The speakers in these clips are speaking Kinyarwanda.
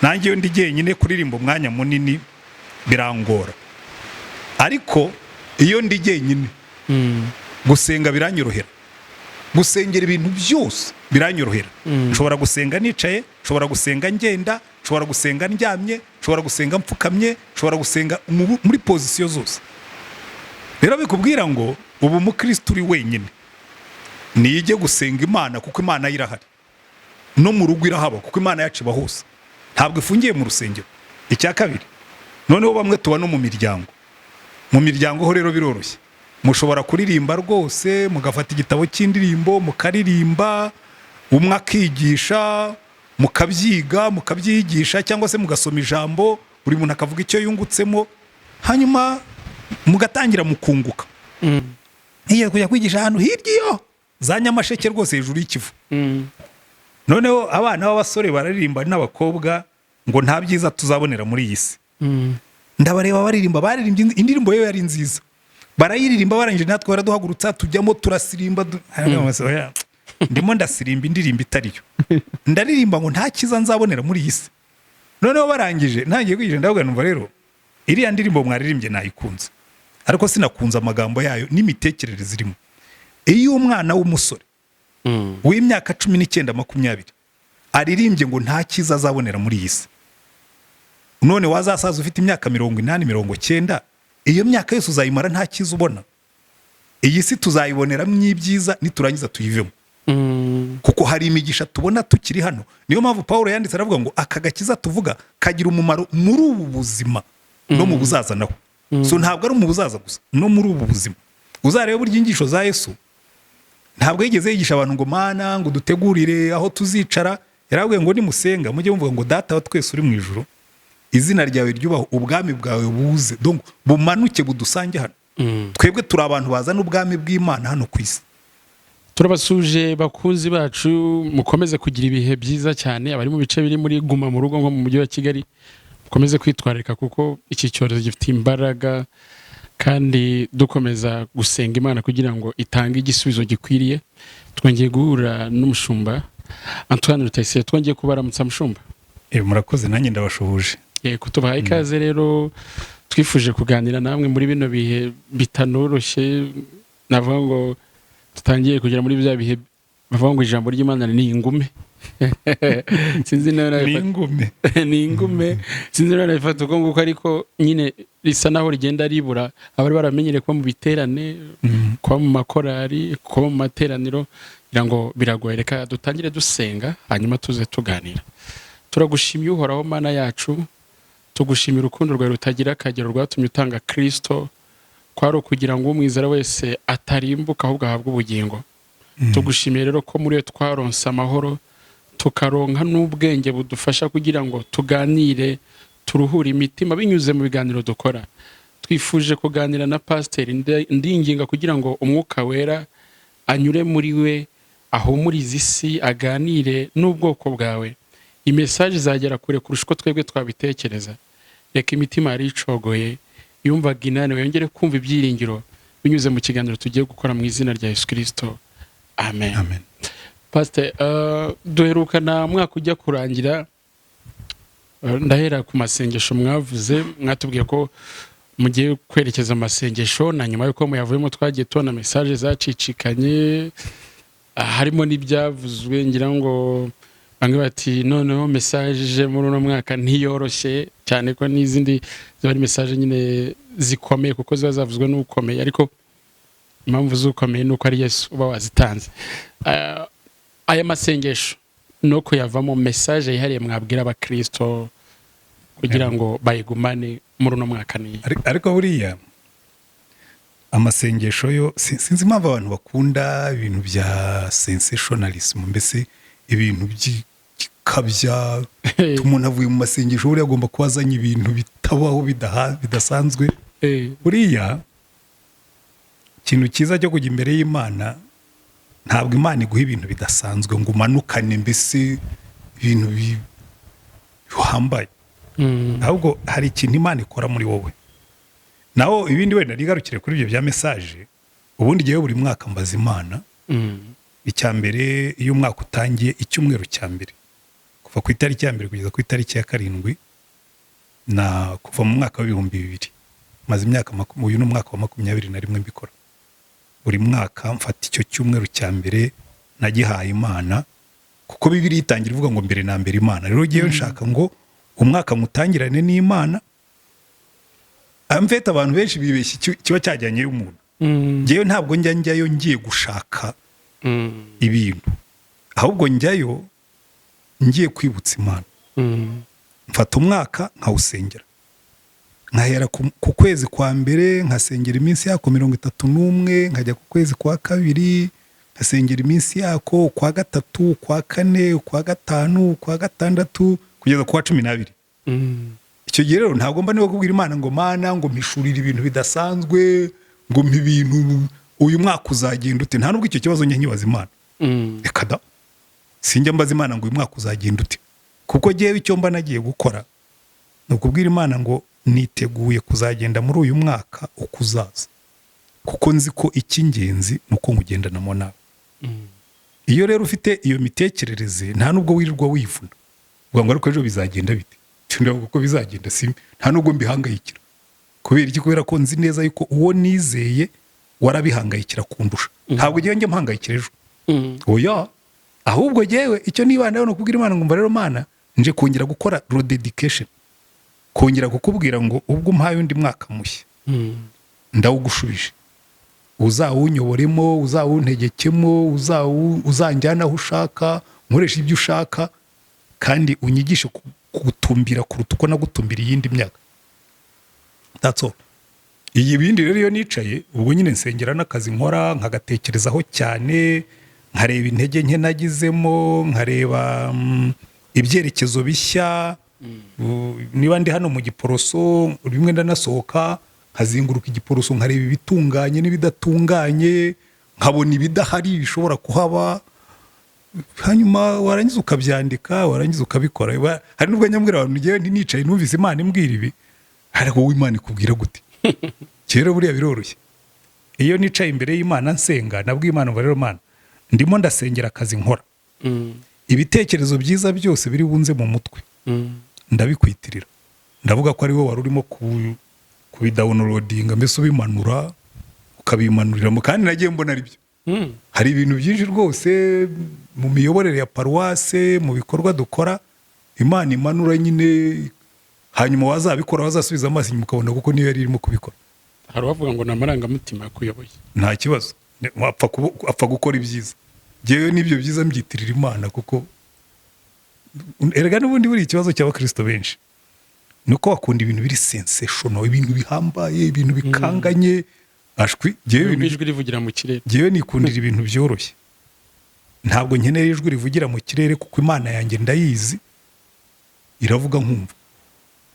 nanjye iyo ndi jyenyine kuririmba umwanya munini birangora, ariko iyo ndi jyenyine gusenga biranyorohera. Gusengera ibintu byose biranyorohera. Nshobora gusenga nicaye, nshobora gusenga ngenda, nshobora gusenga ndyamye, nshobora gusenga mfukamye, nshobora gusenga muri pozisiyo zose. Rero bikubwira ngo ubu mukristo uri wenyine niyige gusenga Imana, kuko Imana irahari. No mu rugo irahaba, kuko Imana yacu iba hose, ntabwo ifungiye mu rusengero. Icya kabiri, noneho bamwe tuba no mu miryango. Mu miryango ho rero biroroshye, mushobora kuririmba rwose, mugafata igitabo cy'indirimbo mukaririmba, umwe akigisha, mukabyiga mukabyigisha, cyangwa se mugasoma ijambo, buri muntu akavuga icyo yungutsemo, hanyuma mugatangira mukunguka. Iyo kujya kwigisha ahantu hirya iyo za Nyamasheke rwose hejuru y'ikivu. Noneho abana b'abasore bararirimba n'abakobwa ngo nta byiza tuzabonera muri iyi si. Ndabareba baririmbye indirimbo yo yari nziza, barayiririmba barangije natwe baraduhagurutsa tujyamo turasirimba. Ndimo ndasirimba indirimbo itariyo, ndaririmba ngo nta kiza nzabonera muri iyi si. Noneho barangije ntangiye kwigisha, ndavuga numva rero iriya ndirimbo mwaririmbye nayikunze, ariko sinakunze amagambo yayo n'imitekerereze irimo. Iyo umwana w'umusore w'imyaka 19-20 aririmbye ngo nta kiza azabonera muri iyi si, none wazasaza ufite imyaka 80-90, iyo myaka yose uzayimara nta kiza ubona. Iyi si tuzayiboneramo ibyiza niturangiza tuyivemo, kuko hari imigisha tubona tukiri hano. Niyo mpamvu Paulo yanditse aravuga ngo aka gakiza tuvuga kagira umumaro muri ubu buzima no mu buzaza naho. So ntabwo ari mu buzaza gusa, no muri ubu buzima. Uzarebe burya inyigisho za Yesu ntabwo yigeze yigisha abantu ngo Mana ngo dutegurire aho tuzicara. Yaravuga ngo nimusenga mujye mvuga ngo Data wa twese uri mu ijuru, izina ryawe ryubaho, ubwami bwawe buze, donc bumanuke budusange hano. Twebwe turi abantu bazana ubwami bw'Imana hano ku isi. Turabasuje bakunzi bacu, mukomeze kugira ibihe byiza cyane. Abari mu bice biri muri guma mu rugo nko mu mujyi wa Kigali, mukomeze kwitwararika kuko iki cyorezo gifite imbaraga, kandi dukomeza gusenga Imana kugira ngo itange igisubizo gikwiriye. Twongeye guhura n'umushumba Antoine RUTAYISIRE. Twongeye kubaramutsa mushumba. Murakoze, nanjye ndabashuhuje. Kutubaha ikaze rero, twifuje kuganira namwe muri bino bihe bitanoroshye. Navuga ngo tutangiye kugera muri bya bihe bavuga ngo ijambo ry'Imana ni ingume. Sinzi nawe ni ingume, sinzi nawe nabifata uko nguko, ariko nyine risa naho rigenda ribura. Abari baramenyere kuba mu biterane, kuba mu makorari, kuba mu materaniro, kugira ngo biragoye. Reka dutangire dusenga hanyuma tuze tuganira. Turagushimiye Uhoraho Mana yacu, tugushimira urukundo rwawe rutagira akagero rwatumye utanga Kristo, kwaro kugira ngo umwizera wese atarimbuka ahubwo ahabwe ubugingo. Tugushimiye rero ko muri yo twaronse amahoro, tukaronka n'ubwenge budufasha kugira ngo tuganire, turuhure imitima binyuze mu biganiro dukora. Twifuje kuganira na pasiteri, ndinginga kugira ngo umwuka wera anyure muri we, ahumurize isi, aganire n'ubwoko bwawe. Imesaje izagera kure kurusha uko twebwe twabitekereza. Reka imitima yari icogoye yumvaga inaniwe yongere kumva ibyiringiro binyuze mu kiganiro tugiye gukora mu izina rya Yesu Kristo. Amen. Amen. Pastor, duherukana mwaka ujya kurangira, ndahera ku masengesho mwavuze. Mwatubwiye ko mugiye kwerekeza amasengesho, na nyuma yuko muyavuyemo twagiye tubona message zacicikanye, harimo n'ibyavuzwe ngira ngo bamwe bati noneho message muri uno mwaka ntiyoroshye cyane, ko n'izindi ziba ari message nyine zikomeye kuko ziba zavuzwe n'ukomeye, ariko impamvu z'ukomeye nuko ari Yesu uba wazitanze. Aya masengesho no kuyavamo message yihariye mwabwira abakristo kugira ngo bayigumane muri uno mwaka ni. Ariko buriya amasengesho yo sinzi impamvu abantu bakunda ibintu bya sensationalism, mbese ibintu byikabya. Umuntu avuye mu masengesho buriya agomba kubazanya ibintu bitabaho bidasanzwe. Buriya ikintu cyiza cyo kujya imbere y'Imana, ntabwo Imana iguha ibintu bidasanzwe ngo umanukane mbese ibintu bihambaye. Ahubwo hari ikintu Imana ikora muri wowe. Naho ibindi wenda rigarukire kuri ibyo bya message. Ubundi giye buri mwaka mbaza Imana. Icya mbere iyo umwaka utangiye, icyumweru cya mbere kuva ku itariki ya mbere kugeza ku itariki ya karindwi na kuva mu mwaka w'ibihumbi 2000 maze imyaka uyu ni umwaka wa 21 mbikora. Buri mwaka mfata icyo cyumweru cya mbere nagihaye Imana, kuko Bibiliya itangira ivuga ngo mbere na mbere Imana. Rero giye nshaka ngo umwaka mutangirane n'Imana. Amfete abantu benshi bibeshye kiba cyajyanye y'umuntu. Ngewe ntabwo njyayo ngiye gushaka ibintu, ahubwo njyayo ngiye kwibutsa Imana. Mfata umwaka nkawusengera, nkahera ku kwezi kwa mbere nkasengera iminsi yako 31, nkajya ku kwezi kwa kabiri nkasengera iminsi yako, kwa gatatu, kwa kane, kwa gatanu, kwa gatandatu, kugeza kwa 12. Icyo gihe rero ntabwo mba niwe kubwira Imana ngo Mana ngo mpishurire ibintu bidasanzwe, ngo mpa ibintu uyu mwaka uzagenda ute. Nta nubwo icyo kibazo njye nkibaza Imana. Reka da, sinjya mbaza Imana ngo uyu mwaka uzagenda ute, kuko ngewe icyo mba nagiye gukora ni ukubwira Imana ngo niteguye kuzagenda muri uyu mwaka uko uzaza, kuko nzi ko icy'ingenzi ni uko nkugendanamo nawe. Iyo rero ufite iyo mitekerereze nta nubwo wirirwa wivuna uvuga ngo ariko ejo bizagenda bite, kuko bizagenda nta nubwo mbihangayikira. Kubera iki? Kubera ko nzi neza yuko uwo nizeye warabihangayikira kundusha. Ntabwo ngiye mpangayikira ejo, oya, ahubwo ngewe icyo nibandaho ni ukubwira Imana ngo mva rero Mana nje kongera gukora rededication, kongera kukubwira ngo ubwo umpaye undi mwaka mushya ndawugushubije, uzawunyoboremo, uzawuntegekemo, uzanjyana aho ushaka, nkoresha ibyo ushaka, kandi unyigishe kugutumbira kuruta uko nagutumbira iyindi myaka. That's all. Iyi bindi rero iyo nicaye ubwo nyine nsengera n'akazi nkora, nkagatekerezaho cyane, nkareba intege nke nagizemo, nkareba ibyerekezo bishya. Niba ndi hano mu Giporoso rimwe ndanasohoka nkazinguruka Igiporoso, nkareba ibitunganye n'ibidatunganye, nkabona ibidahari bishobora kuhaba, hanyuma warangiza ukabyandika, warangiza ukabikora. Hari nubwo nyambwira abantu ngewe nicaye numvise Imana imbwira ibi, ariko wowe Imana ikubwira gute? Kera buriya biroroshye. Iyo nicaye imbere y'Imana nsenga, nabwiye Imana ngo rero Mana ndimo ndasengera akazi nkora, ibitekerezo byiza byose biri bunze mu mutwe ndabikwitirira, ndavuga ko ari wowe wari urimo kubidawunirodinga, mbese ubimanura ukabimanuriramo, kandi nagiye mbona ari byo. Hari ibintu byinshi rwose mu miyoborere ya paruwase, mu bikorwa dukora, Imana imanura nyine, hanyuma wazabikora wazasubiza amaso inyuma ukabona kuko niyo yari irimo kubikora. Hari uwavuga ngo ni amarangamutima yakuyoboye. Nta kibazo, apfa gukora ibyiza. Ngewe n'ibyo byiza mbyitirira Imana, kuko erega n'ubundi buri ikibazo cy'abakristo benshi nuko bakunda ibintu biri sensational, ibintu bihambaye, ibintu bikanganye. Ashwi ngewe ijwi rivugira mu kirere, ngewe nikundira ibintu byoroshye. Ntabwo nkeneye ijwi rivugira mu kirere, kuko Imana yanjye ndayizi, iravuga nkumva.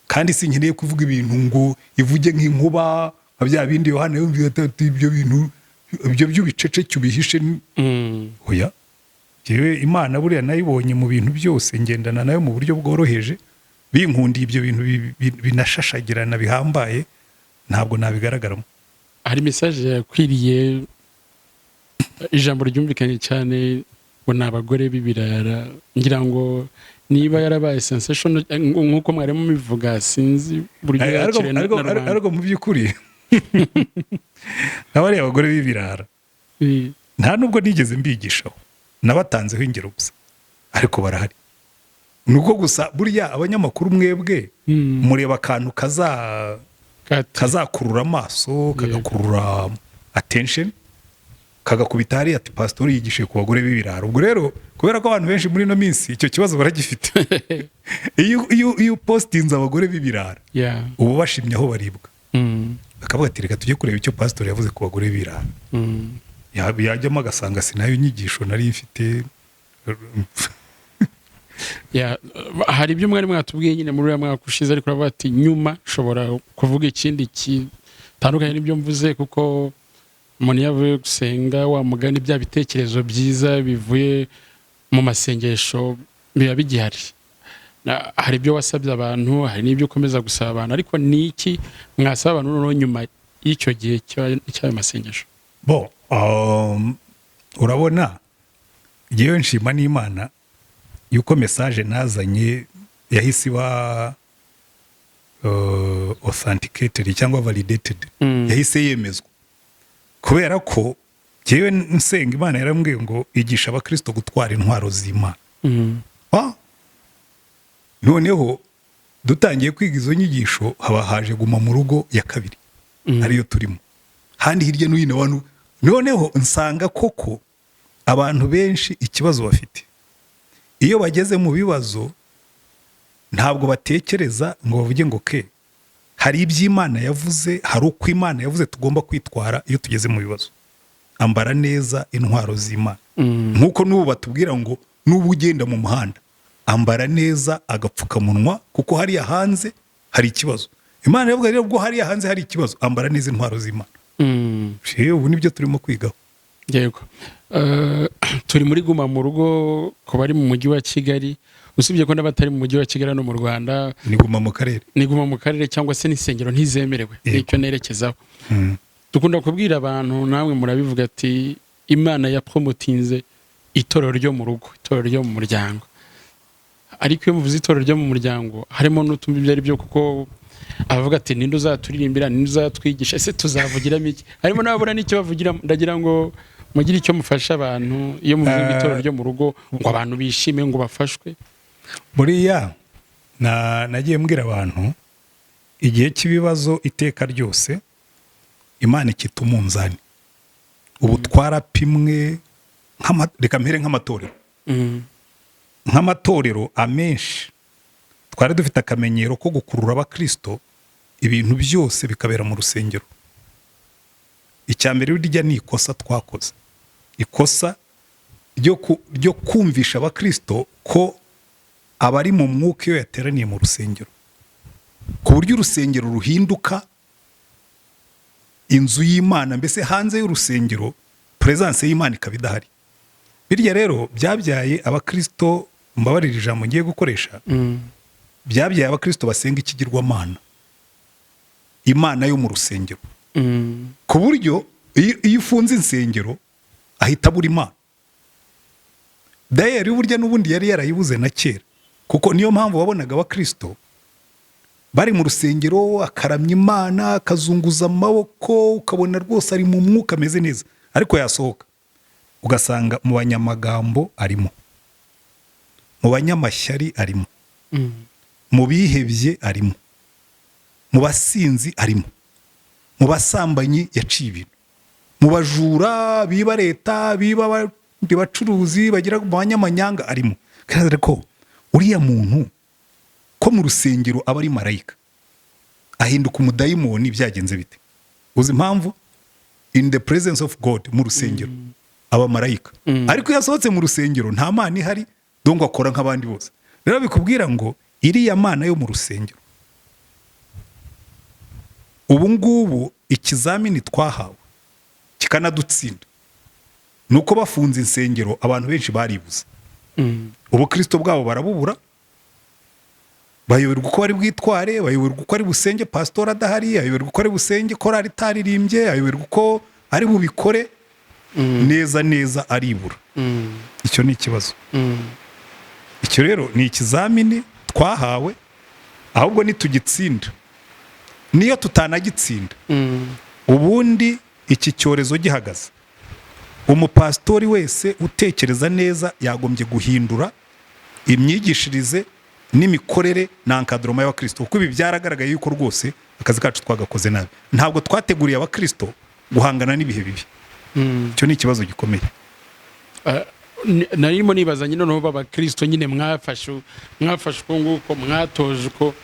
Kandi sinkeneye kuvuga ibintu ngo ivuge nk'inkuba nka bya bindi Yohana yumviye ati ibyo bintu ibyo by'ubicece cyubihishe. Oya, ngewe Imana buriya nayibonye mu bintu byose, ngendana nayo mu buryo bworoheje. Binkundiye ibyo bintu binashashagirana bihambaye, ntabwo nabigaragaramo. Hari message yakwiriye, ijambo ryumvikanye cyane ngo n'abagore b'ibirara, ngira ngo niba yarabaye sensation nk'uko mwarimo bivuga, sinzi buryo yakire na Rwanda. Ariko mu by'ukuri n'abari abagore b'ibirara nta nubwo nigeze mbigishaho, nabatanzeho ingero gusa, ariko barahari. Nuko gusa burya abanyamakuru mwebwe mureba akantu kazakurura amaso, kagakurura attention, kagakubita hariya ati pastor yigishe ku bagore b'ibirara. Ubwo rero kubera ko abantu benshi muri no minsi icyo kibazo baragifite, iyo postinze abagore b'ibirara ubu bashimye aho baribwa, bakavuga ati reka tujye kureba icyo pastor yavuze ku bagore b'ibirara. Yajyamo agasanga sinayo nyigisho nari mfite. Hari ibyo mwari mwatubwiye nyine muri uriya mwaka ushize, ariko uravuga ati nyuma ushobora kuvuga ikindi kitandukanye n'ibyo mvuze, kuko umuntu yavuye gusenga wa mugani bya bitekerezo byiza bivuye mu masengesho biba bigihari. Hari ibyo wasabye abantu, hari n'ibyo ukomeza gusaba abantu, ariko ni iki mwasaba abantu noneho nyuma y'icyo gihe cy'ayo masengesho? Urabona ngewe nshima n'Imana yuko message nazanye yahise iba authenticated cyangwa validated, yahise yemezwa kubera ko jewe nsenga Imana yarambwiye ngo igisha abakristo gutwara intwaro z'Imana. Noneho dutangiye kwiga izo nyigisho haba haje guma mu rugo ya kabiri ariyo turimo, handi hirya no hino abantu. Noneho nsanga koko abantu benshi ikibazo bafite, iyo bageze mu bibazo ntabwo batekereza ngo bavuge ngo hari iby'Imana yavuze, hari uko Imana yavuze tugomba kwitwara iyo tugeze mu bibazo. Ambara neza intwaro z'Imana, nk'uko n'ubu batubwira ngo n'ubu ugenda mu muhanda ambara neza agapfukamunwa, kuko hariya hanze hari ikibazo. Imana yavuga rero ubwo hariya hanze hari ikibazo, ambara neza intwaro z'Imana. Ubu nibyo turimo kwigaho. Yego. Turi muri guma mu rugo ko bari mu mujyi wa Kigali, usibye ko n'abatari mu mujyi wa Kigali no mu Rwanda ni guma mu karere, ni guma mu karere cyangwa se n'isengero ntizemerewe. Nicyo nerekezaho. Dukunda kubwira abantu, namwe murabivuga ati Imana yapromotinze itorero ryo mu rugo, itorero ryo mu muryango. Ariko iyo muvuze itorero ryo mu muryango harimo n'utumbi byari byo, kuko abavuga ati ninde uzaturirimbira, ninde uzatwigisha, ese tuzavugiramo iki? Harimo n'ababura n'icyo bavugira. Ndagira ngo mugire icyo mufasha abantu iyo muvuze itorero ryo mu rugo, ngo abantu bishime, ngo bafashwe. Buriya nagiye mbwira abantu igihe cy'ibibazo iteka ryose Imana ikita umunzani. Ubu twarapimwe, reka mpere nk'amatorero. Nk'amatorero amenshi twari dufite akamenyero ko gukurura abakristo ibintu byose bikabera mu rusengero. Icyambere urya ni ikosa twakoze, ikosa ryo kumvisha abakristo ko abari mu mwuka iyo yateraniye mu rusengero, ku buryo urusengero ruhinduka inzu y'Imana, mbese hanze y'urusengero presence y'Imana ikaba idahari. Birya rero byabyaye abakristo, mbabarira ijambo ngiye gukoresha, byabyaye abakristo basenga ikigirwamana, Imana yo mu rusengero. Ku buryo iyo ufunze insengero ahita abura Imana. Dayeri burya n'ubundi yari yarayibuze na kera, kuko niyo mpamvu wabonaga abakristo bari mu rusengero akaramya Imana, akazunguza amaboko, ukabona rwose ari mu mwuka ameze neza, ariko yasohoka ugasanga mu banyamagambo arimo, mu banyamashyari arimo, mu bihebye arimo, mu basinzi arimo, mu basambanyi yaciye ibintu, mu bajura biba leta, biba abandi bacuruzi bagira mu banyamanyanga arimo. Kandi ko uriya muntu ko mu rusengero aba ari marayika ahinduka umudayimoni, byagenze bite? Uzi impamvu? In the presence of God, mu rusengero aba marayika, ariko yasohotse mu rusengero nta Mana ihari, dongo akora nk'abandi bose. Rero bikubwira ngo iriya Mana yo mu rusengero, ubu ngubu ikizamini twahawe kikanadutsinda nuko bafunze insengero abantu benshi baribuze. Ubukristo bwabo barabubura, bayoberwa uko bari bwitware, bayoberwa uko ari busenge pastor adahari, bayoberwa uko ari busenge korali itaririmbye, bayoberwa uko ari bubikore neza neza, aribura. Icyo ni ikibazo. Icyo rero ni ikizamini twahawe, ahubwo nitugitsinda, niyo tutanagitsinda, ubundi iki cyorezo gihagaze, umupastori wese utekereza neza yagombye guhindura imyigishirize n'imikorere na encadrement y'abakristo, kuko ibi byaragaragaye yuko rwose akazi kacu twagakoze nabi. Ntabwo twateguriye abakristo guhangana n'ibihe bibi. Icyo ni ikibazo gikomeye. Narimo nibaza nyine noneho b'abakristo nyine mwafashe nguko mwatoje uko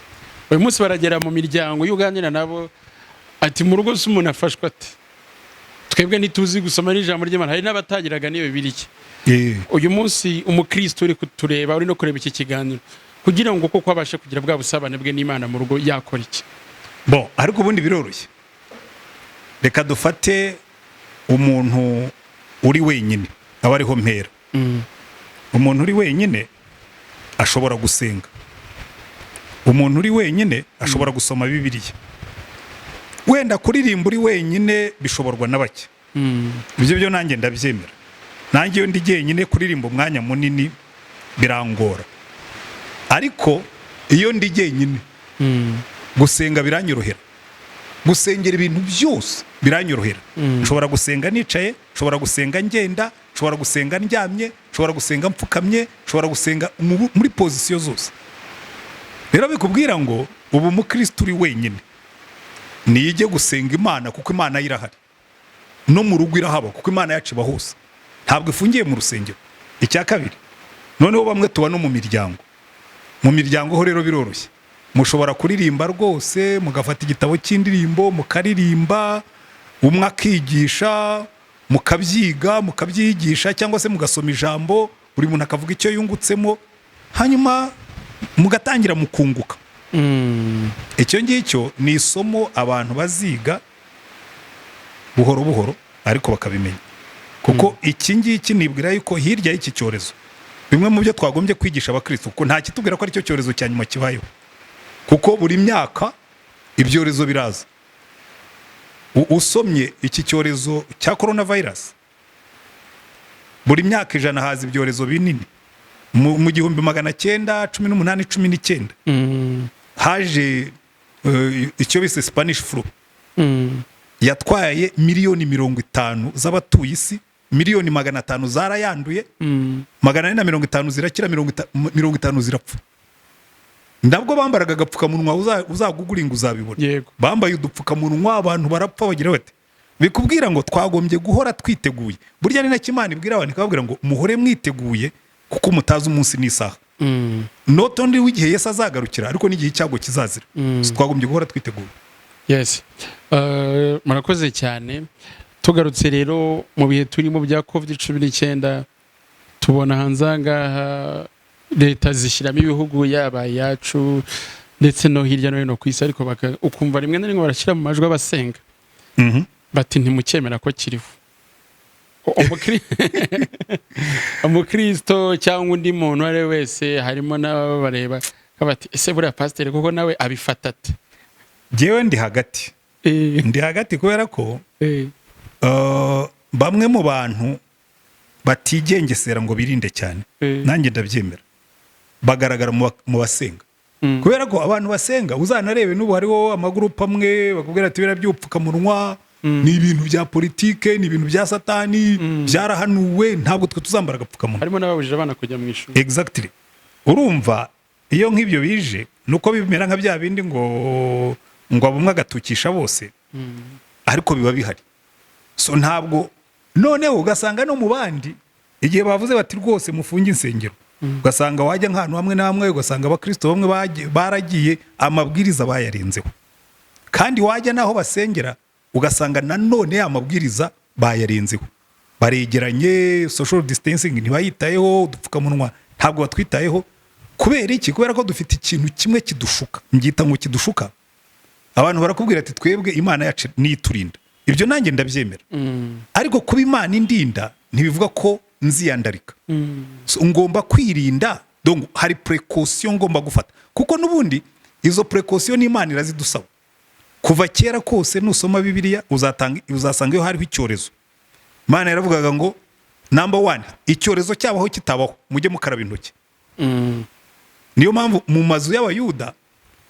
uyu munsi baragera mu miryango y'uganira nabo ati mu rugo se umuntu afashwe ati twebwe ntituzi gusoma n'ijambo ry'Imana, hari n'abatagiraga niyo Bibiliya. Uyu munsi umukristo uri kutureba, uri no kureba iki kiganiro, kugira ngo koko abashe kugira bwa busabane bwe n'Imana mu rugo, yakora iki? Ariko ubundi biroroshye. Reka dufate umuntu uri wenyine, aba ariho mpera. Umuntu uri wenyine ashobora gusenga, umuntu uri wenyine ashobora gusoma Bibiliya, wenda kuririmba uri wenyine bishoborwa na bake. Ibyo byo nanjye ndabyemera. Nanjye iyo ndi jyenyine kuririmba umwanya munini birangora, ariko iyo ndi jyenyine gusenga biranyorohera. Gusengera ibintu byose biranyorohera. Nshobora gusenga nicaye, nshobora gusenga ngenda, nshobora gusenga ndyamye, nshobora gusenga mpfukamye, nshobora gusenga muri pozisiyo zose. Rero bikubwira ngo ubu umukristo uri wenyine niyige gusenga Imana, kuko Imana irahari. No mu rugo irahaba, kuko Imana yacu iba hose, ntabwo ifungiye mu rusengero. Icya kabiri, noneho bamwe tuba no mu miryango. Mu miryango ho rero biroroshye, mushobora kuririmba rwose, mugafata igitabo cy'indirimbo mukaririmba, umwe akigisha, mukabyiga mukabyigisha, cyangwa se mugasoma ijambo, buri muntu akavuga icyo yungutsemo, hanyuma mugatangira mukunguka. Icyo ngicyo ni isomo abantu baziga buhoro buhoro, ariko bakabimenya. Kuko iki ngiki nibwira yuko hirya y'iki cyorezo, bimwe mu byo twagombye kwigisha abakristo, kuko nta kitubwira ko ari cyo cyorezo cya nyuma kibayeho, kuko buri myaka ibyorezo biraza. Usomye iki cyorezo cya coronavirus, buri myaka 100 haza ibyorezo binini. Mu 1918-19 haje icyo bise Spanish flu, yatwaye miliyoni 50 z'abatuye isi, miliyoni 500 zarayanduye, 450 zirakira, 50 zirapfa. Ndabwo bambaraga agapfukamunwa, uzaguguringa uzabibona. Bambaye udupfukamunwa, abantu barapfa bagira bati. Bikubwira ngo twagombye guhora twiteguye. Burya ni nacyo Imana ibwira abantu, ikababwira ngo muhore mwiteguye, kuko mutazi umunsi n'isaha. Not only w'igihe Yesu azagarukira, ariko n'igihe cyago kizazira. Twagombye guhora twiteguye. Yes. Murakoze cyane. Tugarutse rero mu bihe turimo bya COVID-19, tubona hanze ngaha leta zishyiramo ibihugu yaba yacu ndetse no hirya no hino ku isi, ariko ukumva rimwe na rimwe barashyira mu majwi abasenga bati ntimukemera ko kiriho. Umukristo cyangwa undi muntu ari wese, harimo n'ababareba bati ese buriya pasiteri kuko nawe abifata ate? Jewe ndi hagati kubera ko bamwe mu bantu batigengesera ngo birinde cyane, nanjye ndabyemera, bagaragara mu basenga. Kubera ko abantu basenga, uzanarebe n'ubu hariho amagurupe amwe bakubwira ati birabyupfukamunwa, ni ibintu bya politike, ni ibintu bya satani, byarahanuwe, ntabwo twe tuzambara agapfukamunwa. Harimo n'ababujije abana kujya mu ishuri. Exactly. Urumva iyo nk'ibyo bije nuko bimera nka bya bindi ngo abumwe agatukisha bose, ariko biba bihari. So ntabwo noneho ugasanga no mu bandi igihe bavuze bati rwose mufunge insengero, ugasanga wajya nk'ahantu hamwe namwe, ugasanga abakristo bamwe baragiye amabwiriza bayarenzeho, kandi wajya naho basengera ugasanga nanone amabwiriza bayarenzeho, baregeranye, social distancing ntibayitayeho, udupfukamunwa ntabwo batwitayeho. Kubera iki? Kubera ko dufite ikintu kimwe kidushuka, mbyita ngo kidushuka. Abantu barakubwira ati twebwe Imana yacu niturinda. Ibyo nanjye ndabyemera. Ariko kuba Imana indinda ntibivuga ko nziyandarika. So, ngomba kwirinda, donc hari precaution ngomba gufata, kuko nubundi izo precaution Imana irazidusaba. Kuva kera kose nusoma Bibiliya uzasanga yo hariho icyorezo. Imana yaravugaga ngo number 1, icyorezo cyabaho kitabaho mujye mukaraba intoki. Niyo mpamvu mu mazu y'Abayuda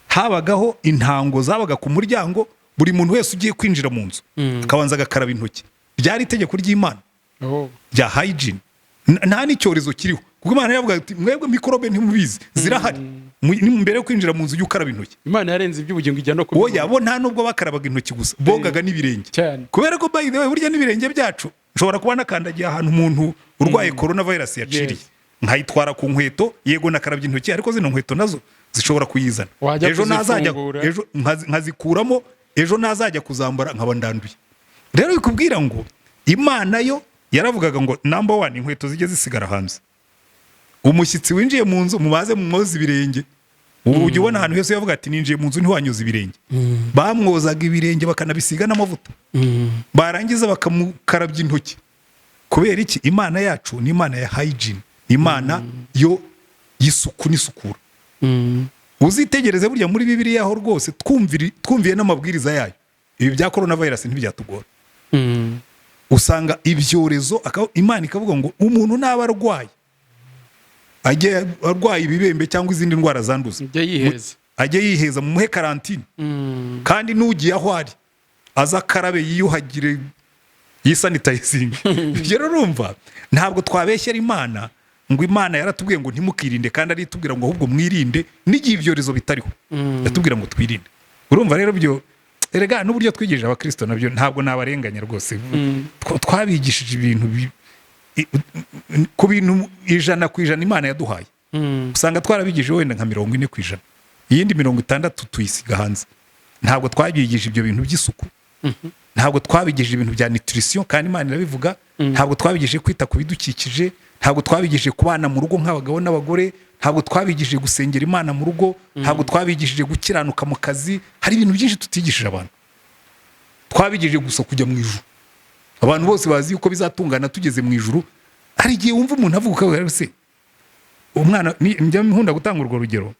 habagaho intango zabaga ku muryango, buri muntu wese ugiye kwinjira mu nzu akabanza agakaraba intoki. Byari itegeko ry'Imana rya hygiene. Nta n'icyorezo kiriho, kuko Imana yavuga ati mwebwe mikorobe ntimubizi, zirahari, mbere yo kwinjira mu nzu y'ukaraba intoki. Imana yarenze iby'ubugingo ijya no kubivuga. Oya, bo nta nubwo bakarabaga intoki gusa, bogaga n'ibirenge. Kubera ko by the way burya n'ibirenge byacu nshobora kuba nakandagiye ahantu umuntu urwaye coronavirus yaciriye, nkayitwara ku nkweto, yego nakarabye intoki, ariko zino nkweto nazo zishobora kuyizana. Ejo nkazikuramo, ejo nazajya kuzambara nkaba ndanduye. Rero bikubwira ngo Imana yo yaravugaga ngo number 1, inkweto zijye zisigara hanze. Umushyitsi winjiye mu nzu mubaze mumwoza ibirenge. Ujye ubona ahantu hose yavuga ati ninjiye mu nzu ntiwanyoza ibirenge. Bamwozaga ibirenge bakanabisiga n'amavuta. Barangiza bakamukarabya intoki. Kubera iki? Imana yacu ni Imana ya hygiene, Imana yo y'isuku n'isukura. Uzitegereze burya muri Bibiliya ho rwose twumviye n'amabwiriza yayo, ibi bya coronavirus ntibyatugora. Usanga ibyorezo Imana ikavuga ngo umuntu naba arwaye ajye arwaye ibibembe cyangwa izindi ndwara zanduza ajye yiheza mu muhe karantine kandi n'ugiye aho ari aza karabe yiyuhagire yisanitayizinga rero urumva ntabwo twabeshyera Imana ngo Imana yaratubwiye ngo ntimukirinde kandi ari tubwira ngo ahubwo mwirinde n'igihe ibyorezo bitariho yatubwira ngo twirinde urumva rero byo erega n'uburyo twigishije abakristo nabyo ntabwo nabarenganya rwose twabigishije ibintu ku bintu 100% Imana yaduhaye usanga twarabigije wenda nka 40%, iyindi 60% tuyisiga hanze. Ntabwo twabigije ibyo bintu by'isuku, ntabwo twabigije ibintu bya nutrition kandi Imana irabivuga, ntabwo twabigije kwita ku bidukikije, ntabwo twabigije kubana mu rugo nk'abagabo n'abagore, ntabwo twabigije gusengera Imana mu rugo, ntabwo twabigije gukiranuka mu kazi. Hari ibintu byinshi tutigishije abantu, twabigije gusa kujya mu ijuru. Abantu bose bazi uko bizatungana tugeze mu ijuru. Hari igihe wumva umuntu avuga ko se umwana njya nkunda gutanga urwo rugero,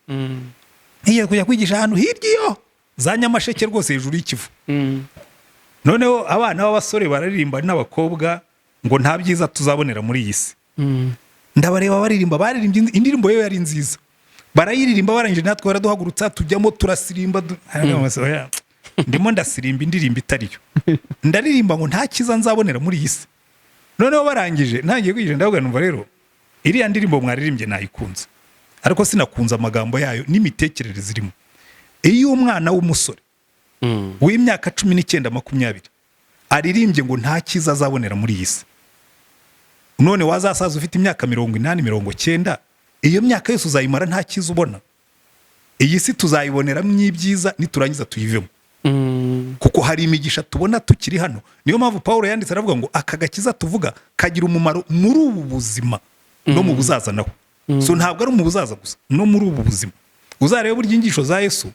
iyo kujya kwigisha ahantu hirya iyo za Nyamasheke rwose hejuru y'Ikivu, noneho abana b'abasore bararirimba n'abakobwa ngo nta byiza tuzabonera muri iyi si. Ndabareba baririmbye indirimbo yo yari nziza, barayiririmba barangije natwe baraduhagurutsa tujyamo turasirimba. Ndimo ndasirimba indirimbo itariyo, ndaririmba ngo nta kiza nzabonera muri iyi si. Noneho barangije ntangiye kwigisha ndavuga numva rero iriya ndirimbo mwaririmbye nayikunze, ariko sinakunze amagambo yayo n'imitekerereze irimo. Iyo umwana w'umusore w'imyaka 19-20 aririmbye ngo nta kiza azabonera muri iyi si, none wazasaza ufite imyaka 80-90, iyo myaka yose uzayimara nta kiza ubona. Iyi si tuzayiboneramo ibyiza niturangiza tuyivemo, kuko hari imigisha tubona tukiri hano. Niyo mpamvu Paulo yanditse aravuga ngo aka gakiza tuvuga kagira umumaro muri ubu buzima no mu buzaza naho. So ntabwo ari mu buzaza gusa, no muri ubu buzima. Uzarebe burya inyigisho za Yesu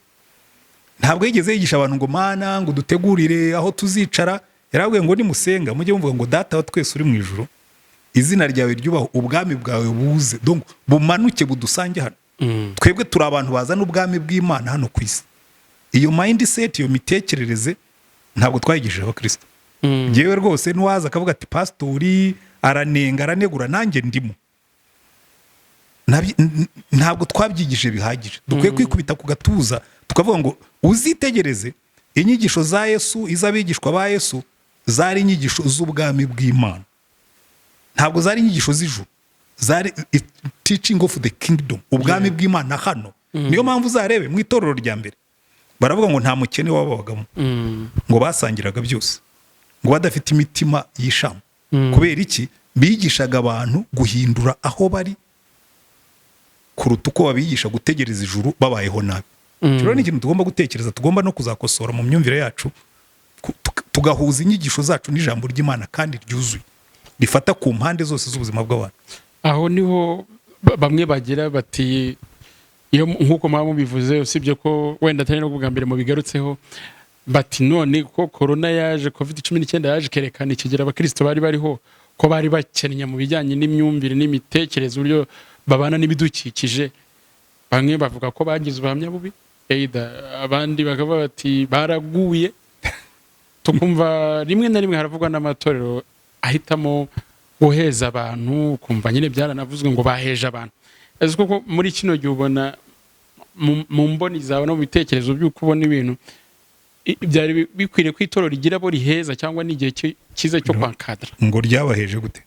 ntabwo yigeze yigisha abantu ngo Mana ngo dutegurire aho tuzicara. Yaravuga ngo nimusenga mujye mvuga ngo Data wa twese uri mu ijuru, izina ryawe ryubaho, ubwami bwawe buze, donc bumanuke budusange hano. Twebwe turi abantu bazana ubwami bw'Imana hano ku isi. Iyo mindset, iyo mitekerereze ntabwo twayigishije abakristo. Jewe rwose nwaza akavuga ati pastori aranenga aranegura, nanjye ndimo. Ntabwo twabyigishije bihagije. Dukwiye kwikubita ku gatuza tukavuga ngo uzitegereze inyigisho za Yesu, izabigishwa ba Yesu zari inyigisho z'ubwami bw'Imana, ntabwo zari inyigisho z'ijuru, zari teaching of the kingdom, ubwami bw'Imana hano. Niyo mpamvu uzarebe mu itorero rya mbere baravuga ngo nta mukene wababagamo, ngo basangiraga byose, ngo badafite imitima y'ishama. Kubera iki? Bigishaga abantu guhindura aho bari kuruta uko babigisha gutegereza ijuru babayeho nabi. Rero ni ikintu tugomba gutekereza, tugomba no kuzakosora mu myumvire yacu, tugahuza inyigisho zacu n'ijambo ry'Imana kandi ryuzuye rifata ku mpande zose z'ubuzima bw'abantu. Aho niho bamwe bagira bati, iyo nkuko mwaba bivuze, usibye ko wenda atari no kuvuga mbere mu bigarutseho, bati none ko corona yaje, covid-19 yaje kerekana ikigera abakristo bari bariho ko bari bakennye mu bijyanye n'imyumvire n'imitekerereze, uburyo babana n'ibidukikije. Bamwe bavuga ko bagize ubuhamya bubi, abandi bakavuga bati baraguye. Tukumva rimwe na rimwe haravugwa n'amatorero ahitamo guheza abantu, kumva nyine byaranavuzwe ngo baheje abantu. Ese koko muri kino gihe ubona mu mboni zawe no mu bitekerezo by'uko ubona ibintu byari bikwiriye ko itorero rigira abo riheza, cyangwa n'igihe cyiza cyo kwankadra? Ngo ryabaheje gute?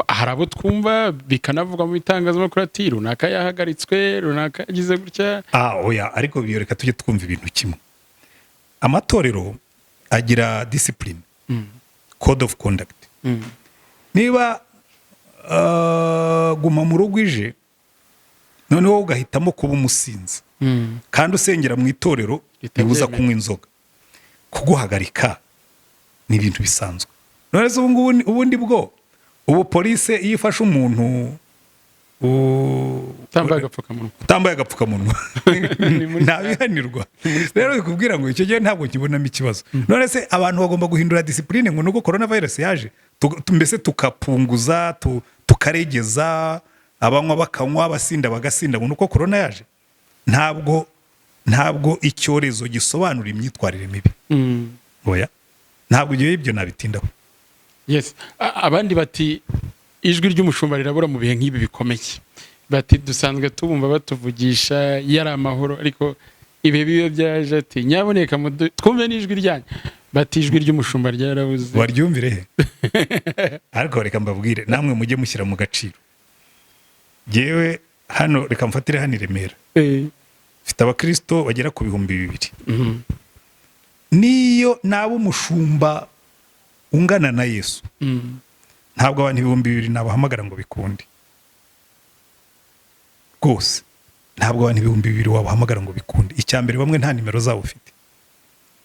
Hari abo twumva bikanavuga mu bitangazamakuru ati runaka yahagaritswe, runaka yagize gutya. Oya, ariko biyoreka tujye twumva ibintu kimwe. Amatorero agira discipline, code of conduct. Niba guma mu rugo ije, noneho ugahitamo kuba umusinzi, kandi usengera mu itorero bibuza kunywa inzoga, kuguhagarika ni ibintu bisanzwe. None se ubundi bwo ubu polisi iyo ifashe umuntu utambaye agapfukamunwa ntabihanirwa. Rero bikubwira ngo icyo gihe ntabwo kibonamo ikibazo. None se abantu bagomba guhindura discipline ngo nuko coronavirus yaje mbese tukapunguza tukaregeza, abanywa bakanywa, abasinda bagasinda ngo nuko corona yaje? Ntabwo icyorezo gisobanura imyitwarire mibi. Oya, ntabwo ibyo nabitindaho. Yes, abandi bati ijwi ry'umushumba rirabura mu bihe nk'ibi bikomeye. bati dusanzwe tubumva batuvugisha yari amahoro ariko ibihe bibe byaje ati nyaboneka twumve n'ijwi ryanyu bati ijwi ry'umushumba ryarabuze waryumvire he ariko reka mbabwire namwe mujye mushyira mu gaciro jewe hano reka mfatire hano i Remera mfite abakristo bagera ku 2,000 niyo nabo umushumba ungana na Yesu ntabwo abantu 2,000 nabahamagara ngo bikunde rwose ntabwo abantu 2,000 wabahamagara ngo bikunde icyambere bamwe nta nimero zabo ufite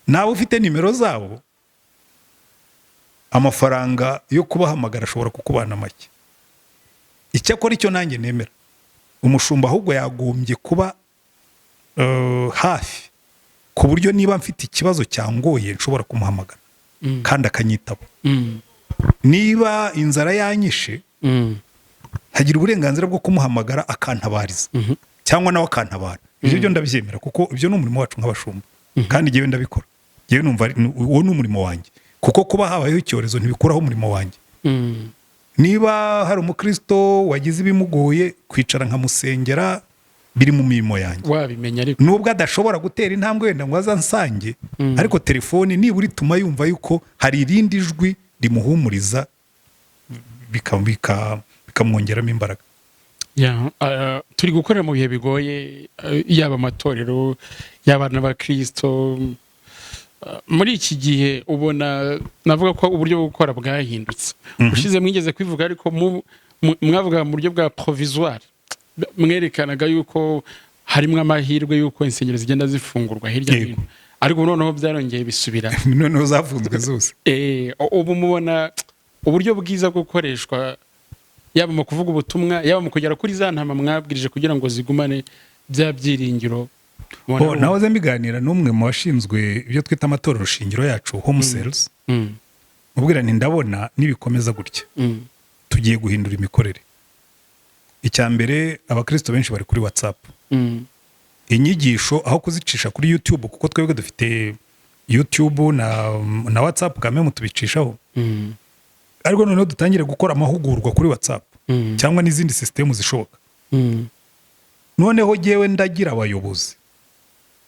nawe ufite nimero zabo amafaranga yo kubahamagara ashobora kukubana make icyakora icyo nanjye nemera umushumba ahubwo yagombye kuba hafi ku buryo niba mfite ikibazo cyangoye nshobora kumuhamagara kandi akanyitaba niba inzara yanyishe hagira uburenganzira bwo kumuhamagara akantabariza cyangwa nawe akantabara ibyo byo ndabyemera kuko ibyo ni umurimo wacu nk'abashumba kandi ngewe ndabikora ngewe numva uwo ni umurimo wanjye kuko kuba habayeho icyorezo ntibikuraho umurimo wanjye niba hari umukristo wagize ibimugoye kwicara nkamusengera biri mu mirimo yanjye wabimenya ariko nubwo adashobora gutera intambwe wenda ngo azansange ariko telefone nibura ituma yumva yuko hari irindi jwi rimuhumuriza bikamwongeramo imbaraga turi gukorera mu bihe bigoye yaba amatorero yaba n'abakristo muri iki gihe ubona navuga ko uburyo bwo gukora bwahindutse ushize mwigeze kwivuga ariko mwavuga mu buryo bwa provisoire mwerekanaga yuko harimo amahirwe yuko insengero zigenda zifungurwa hirya no hino ariko noneho byarongeye bisubira noneho zafunzwe zose ubu mubona uburyo bwiza bwo gukoreshwa yaba mu kuvuga ubutumwa yaba mu kugera kuri za ntama mwabwirije kugira ngo zigumane bya byiringiro nahoze mbiganira n'umwe mu bashinzwe ibyo twita amatorero shingiro yacu home cells mubwira nti ndabona nibikomeza gutya tugiye guhindura imikorere icyambere abakristo benshi bari kuri WhatsApp inyigisho aho kuzicisha kuri YouTube kuko twebwe dufite YouTube na WhatsApp kamwe mutubicishaho ariko noneho dutangire gukora amahugurwa kuri WhatsApp cyangwa n'izindi system zishoboka noneho jewe ndagira abayobozi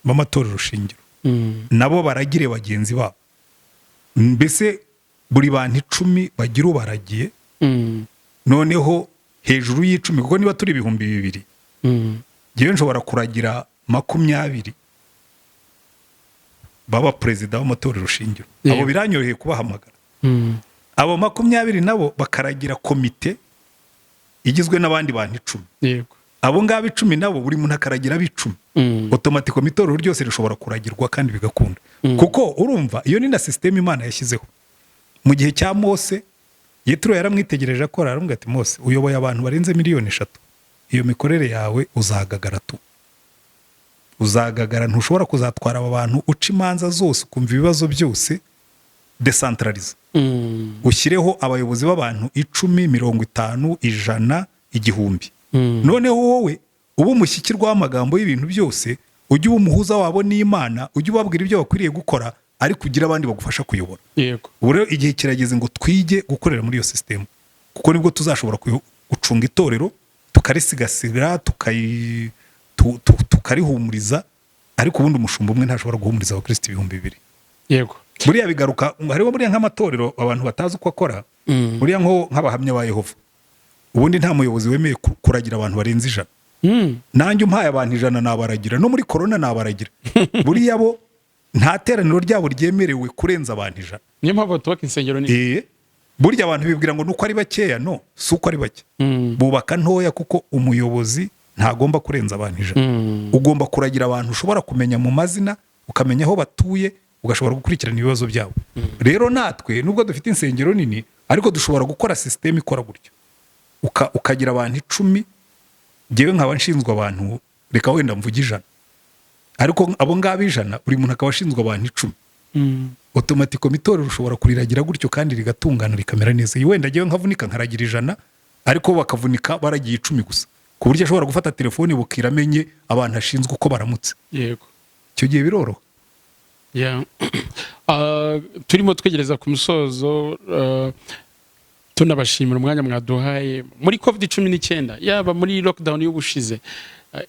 b'amatorero shingiro nabo baragire bagenzi babo mbese buri bantu 10 bagira ubaragiye noneho hejuru y'10 kuko niba turi 2,000 jewe nshobora kuragira 20 baba president w'amatorero shingiro abo biranyoroheye kubahamagara abo 20 nabo bakaragira komite igizwe n'abandi bantu 10 abo ngabo 10 nabo buri muntu akaragira 10 automatique itorero ryose rishobora kuragirwa kandi bigakunda kuko urumva iyo ni na system Imana yashyizeho mu gihe cya Mose Yetro yaramwitegereje akora arambwira ati Mose uyoboye abantu barenze 3,000,000 iyo mikorere yawe uzagagara uzagagara ntushobora kuzatwara aba bantu uca imanza zose kumva ibibazo byose decentralize ushyireho abayobozi b'abantu 10 50 100 igihumbi noneho wowe ubu mushyikirwa amagambo y'ibintu byose ujye umuhuza wabo n'Imana ujye ubabwira ibyo bakwiriye gukora ari kugira abandi bagufasha kuyobora yego ubu rero igihe kirageze ngo twige gukorera muri iyo system kuko nibwo tuzashobora gucunga itorero tukarisigasira tukarihumuriza ariko ubundi umushumba umwe ntashobora guhumuriza abakristo 2,000 yego buriya bigaruka hariho buriya nk'amatorero abantu batazi uko akora buriya nk'abahamya ba Yehova ubundi nta muyobozi wemeye kuragira abantu barenze 100 nanjye umpaye abantu 100 nabaragira no muri corona nabaragira buriya bo nta teraniro ryabo ryemerewe kurenza abantu 100 niyo mpamvu tubaka insengero ni burya abantu bibwira ngo nuko ari bakeya no si uko ari bake bubaka ntoya kuko umuyobozi ntagomba kurenza abantu 100 ugomba kuragira abantu ushobora kumenya mu mazina ukamenya aho batuye ugashobora gukurikirana ibibazo byabo rero natwe nubwo dufite insengero nini ariko dushobora gukora system ikora gutyo ukagira abantu 10 jewe nkaba nshinzwe abantu reka wenda mvuge 100 ariko abo ngabo 100 buri muntu akaba ashinzwe abantu 10 automatique itorero ushobora kuriragira gutyo kandi rigatungana rikamera neza wenda jewe nkavunika nkaragira 100 ariko bakavunika baragiye 10 gusa ku buryo ashobora gufata telefone bukiramenye abantu ashinzwe uko baramutse yego cyo gihe biroroha turimo twegereza ku musozo tunabashimira umwanya mwaduhaye muri COVID-19 yaba muri lockdown y'ubushize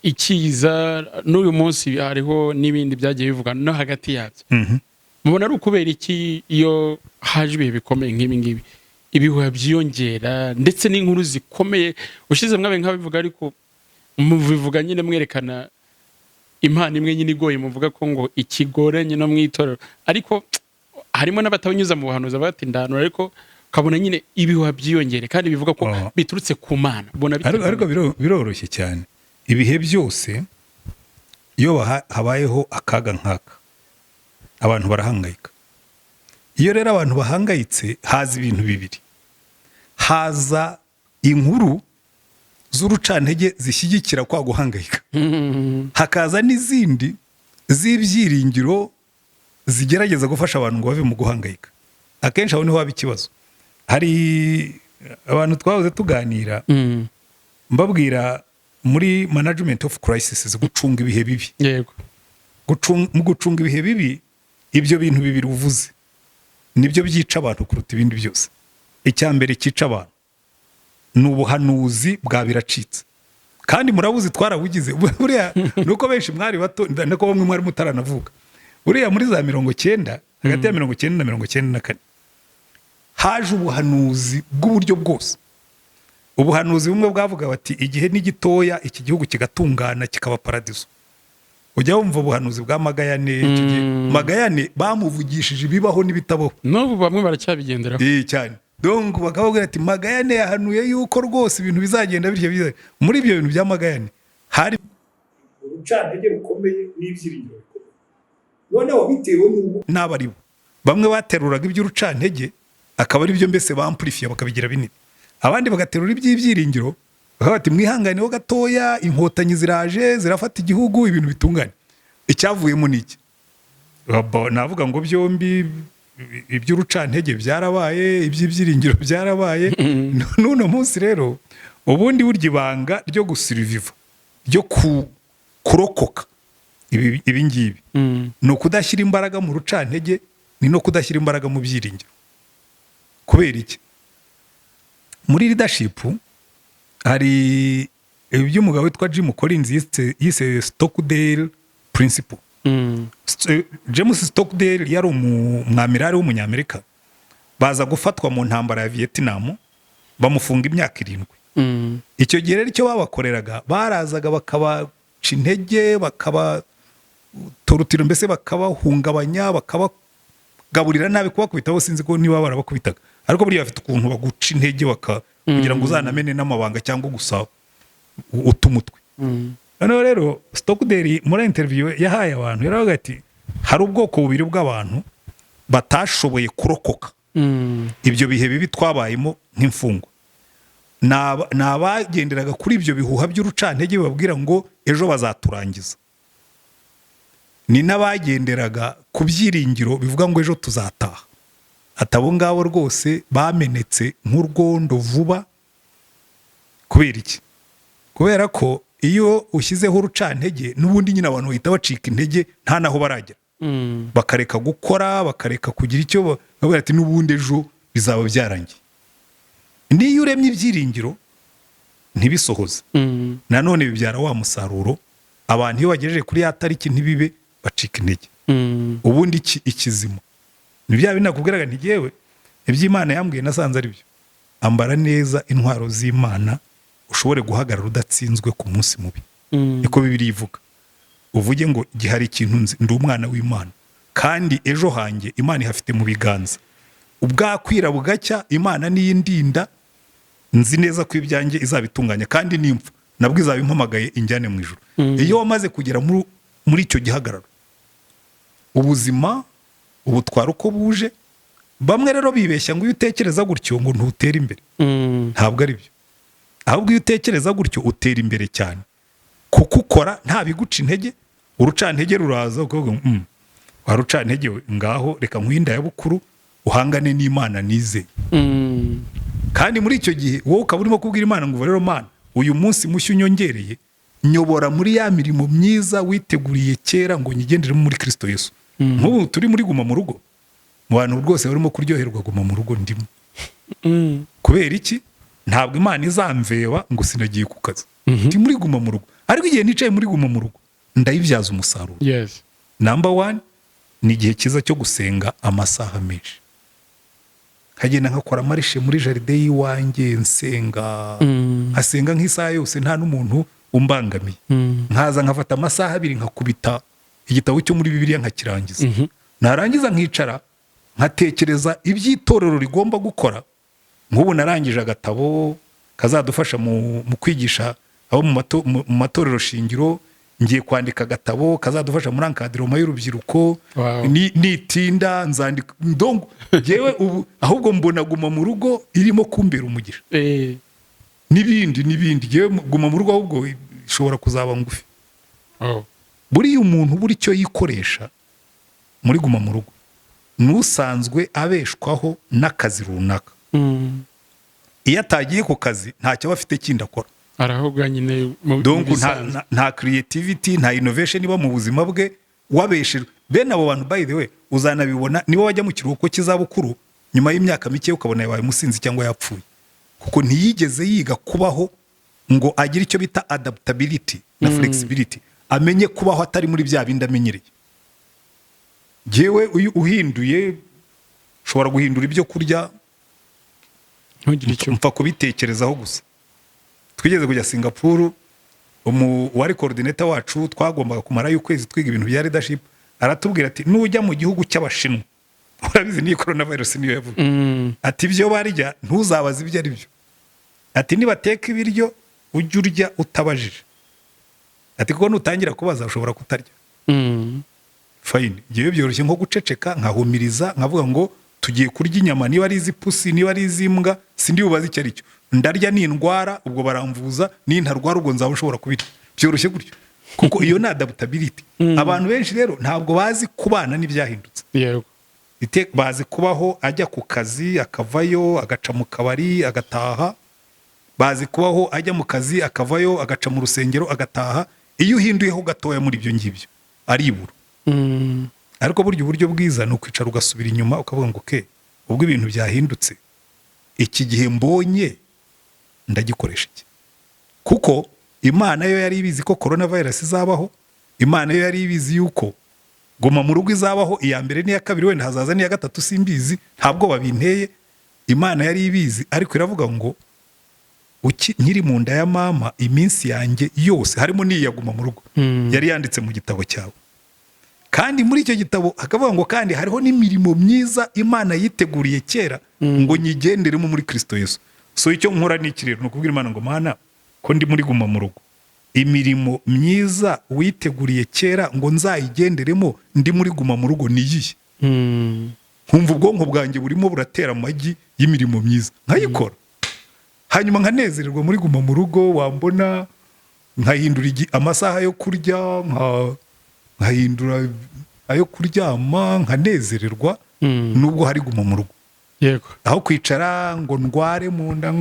ikiza n'uyu munsi hariho n'ibindi byagiye bivuga no hagati yabyo mubona ari ukubera iki iyo haje ibihe bikomeye nk'ibi ngibi ibihuha byiyongera ndetse n'inkuru zikomeye ushize mwabe nk'abivuga ariko mubivuga nyine mwerekana impano imwe nyine igoye muvuga ko ngo ikigoranye no mwitorero ariko harimo n'abatanyuza mu buhanuzi bati ndanura ariko kabona nyine ibihuha byiyongere kandi bivuga ko biturutse ku Mana ariko biroroshye cyane ibihe byose iyo habayeho akaga nkaka abantu barahangayika iyo rero abantu bahangayitse haza ibintu bibiri haza inkuru z'urucantege zishyigikira kwa guhangayika hakaza n'izindi z'ibyiringiro zigerageza gufasha abantu ngo bave mu guhangayika akenshi aho niho haba ikibazo hari abantu twahoze tuganira mbabwira muri management of crisis gucunga ibihe bibi yego mu gucunga ibihe bibi ibyo bintu bibiri uvuze nibyo byica abantu kuruta ibindi byose icya mbere cyica abantu ni ubuhanuzi bwa biracitse kandi murabuzi twarabugize buriya nuko benshi mwari bato nako bamwe mwari mutaranavuga buriya muri za 90 hagati ya 90 na 94 haje ubuhanuzi bw'uburyo bwose ubuhanuzi bumwe bwavuga bati igihe ni gitoya iki gihugu kigatungana kikaba paradiso ujya wumva ubuhanuzi bwa Magayane Magayane bamuvugishije ibibaho n'ibitabaho n'ubu bamwe baracyabigenderaho cyane donc bakababwira ati Magayane yahanuye yuko rwose ibintu bizagenda bityo muri ibyo bintu bya Magayane hari urucantege rukomeye n'ibyiringiro bikomeye noneho bitewe n'abaribo bamwe bateruraga iby'urucantege akaba ari byo mbese bamplifiye bakabigira binini abandi bagaterura iby'ibyiringiro bati mwihanganeho gatoya inkotanyi ziraje zirafata igihugu ibintu bitunganye icyavuyemo niki navuga ngo byombi iby'urucantege byarabaye iby'ibyiringiro byarabaye none munsi rero ubundi burya ibanga ryo gusiriviva ryo kurokoka ibi ngibi ni ukudashyira imbaraga mu rucantege ni no kudashyira imbaraga mu byiringiro kubera iki muri leadership hari iby'umugabo witwa Jim Collins yise Stockdale principle James Stockdale yari umwamirari w'umunyamerika baza gufatwa mu ntambara ya Vietnam bamufunga imyaka 7 icyo gihe rero icyo babakoreraga barazaga bakabaca intege bakabatorutira mbese bakabahungabanya bakabagaburira nabi kubakubita bo sinzi ko niba barabakubitaga ariko buriya bafite ukuntu baguca intege kugira ngo uzanamene n'amabanga cyangwa gusa utumutwe noneho rero Stockdale muri interview yahaye abantu yaravuga ati hari ubwoko bubiri bw'abantu batashoboye kurokoka ibyo bihe bibi twabayemo nk'imfungwa nabagenderaga kuri ibyo bihuha by'urucantege babwira ngo ejo bazaturangiza ni n'abagenderaga ku byiringiro bivuga ngo ejo tuzataha atabo ngabo rwose bamenetse nk'urwondo vuba kubera iki kubera ko iyo ushyizeho urucantege n'ubundi nyine abantu bahita bacika intege nta naho baragera bakareka gukora bakareka kugira icyo bavuga ati n'ubundi ejo bizaba byarangiye niyo uremye ibyiringiro ntibisohoze nanone bibyara wa musaruro abantu iyo bagejeje kuri ya tariki ntibibe bacika intege ubundi ikizima ni bya binakubwiraga nti yewe iby'Imana yambwiye nasanze ari byo ambara neza intwaro z'Imana ushobore guhagarara udatsinzwe ku munsi mubi niko Bibiliya ivuga uvuge ngo gihari ikintu nzi ndi umwana w'Imana kandi ejo hanjye Imana ihafite mu biganza ubwakwira bugacya Imana niyindinda nzi neza ko ibyanjye izabitunganya kandi nimpfa nabwo izabimpamagaye injyane mu ijuru iyo wamaze kugera muri icyo gihagararo ubuzima ubutwara uko buje bamwe rero bibeshya ngo iyo utekereza gutyo ngo ntutera imbere ntabwo ari byo ahubwo iyo utekereza gutyo utera imbere cyane kuko ukora nta biguca intege urucantege ruraza ukavuga warucantege ngaho reka nkwinda ya bukuru uhangane n'Imana nizeye kandi muri icyo gihe wowe ukaba urimo kubwira Imana ngo rero Mana uyu munsi mushya unyongereye nyobora muri ya mirimo myiza witeguriye kera ngo nyigenderemo muri Kristo Yesu nk'ubu turi muri guma mu rugo mu bantu rwose barimo kuryoherwa guma mu rugo ndimo kubera iki ntabwo Imana izamveba ngo sinagiye ku kazi ndi muri guma mu rugo ariko igihe nicaye muri guma mu rugo ndayibyaza umusaruro. Yes. Number 1 ni igihe cyiza cyo gusenga amasaha menshi, nkagenda nkakora marishe muri jaride y'iwanjye nsenga, nkasenga nk'isaha yose nta n'umuntu umbangamiye, nkaza nkafata amasaha 2 nkakubita igitabo cyo muri Bibiliya nkakirangiza, narangiza nkicara nkatekereza iby'itorero rigomba gukora. Nk'ubu narangije agatabo kazadufasha mu kwigisha abo mu matorero shingiro, ngiye kwandika agatabo kazadufasha muri ankadiroma y'urubyiruko. Wow. Nitinda nzandika ndongo jewe ubu ahubwo mbona guma mu rugo irimo kumbera umugisha n'ibindi jewe guma mu rugo ahubwo ishobora kuzaba ngufi. Buri umuntu buri cyo yikoresha muri guma mu rugo nusanzwe abeshwaho n'akazi runaka. Iyo atagiye ku kazi ntacyo bafite kindi akora, arahuga nyine donc nta creativity nta innovation iba mu buzima bwe wabeshe. Bene abo bantu by the way uzanabibona niba wajya mu kiruhuko cy'izabukuru nyuma y'imyaka mike ukabona yabaye musinzi cyangwa yapfuye, kuko ntiyigeze yiga kubaho ngo agire icyo bita adaptability na flexibility, amenye kubaho atari muri bya bindi amenyereye. Jewe uhinduye ushobora guhindura ibyo kurya mpfa kubitekerezaho gusa. Twigeze kujya Singapore, wari coordinator wacu twagombaga kumara y'ukwezi twiga ibintu bya leadership, aratubwira ati nujya mu gihugu cy'Abashinwa, urabizi ni coronavirus niyo yavuga, ati ibyo barya ntuzabaza ibyo ari byo, ati nibateka ibiryo ujye urya utabajije, ati kuko nutangira kubaza ushobora kutarya. Fine, giye byoroshye nko guceceka nkahumiriza nkavuga ngo tugiye kurya inyama, niba ari izipusi niba ari izimbwa sindi bubaze icyo ari cyo, ndarya n'indwara ubwo baramvuza, n'intarwara ubwo nzaba ushobora kubita. Byoroshye gutyo kuko iyo na adaptability. Abantu benshi rero ntabwo bazi kubana n'ibyahindutse. Yego. Bazi kubaho ajya ku kazi akavayo agaca mu kabari agataha, bazi kubaho ajya mu kazi akavayo agaca mu rusengero agataha. Iyo uhinduyeho gatoya muri ibyo ngibyo aribura. Ariko buryo uburyo bwiza ni ukwicara ugasubira inyuma ukavuga ngo ke ubwo ibintu byahindutse iki gihe mbonye ndagikoresha iki, kuko Imana yo yari ibizi ko coronavirus izabaho, Imana yo yari ibizi yuko guma mu rugo izabaho, iya mbere n'iya kabiri wenda hazaza n'iya gatatu simbizi, ntabwo babinteye. Imana yari ibizi ariko iravuga ngo nkiri mu nda ya mama iminsi yanjye yose harimo n'iya guma mu rugo yari yanditse mu gitabo cyawe. Kandi muri icyo gitabo hakavuga ngo kandi hariho n'imirimo myiza Imana yiteguriye kera ngo nyigenderemo muri Kristo Yesu. So icyo nkora ni iki rero? Nukubwira Imana ngo Mana ko ndi muri guma mu rugo, imirimo myiza witeguriye kera ngo nzayigenderemo ndi muri guma mu rugo ni iyihe? Nkumva ubwonko bwanjye burimo buratera amagi y'imirimo myiza nkayikora, hanyuma nkanezererwa muri guma mu rugo. Wambona nkahindura amasaha yo kurya, nkahindura ayo kuryama, nkanezererwa nubwo hari guma mu rugo. Yego. Aho kwicara ngo ndware mu nda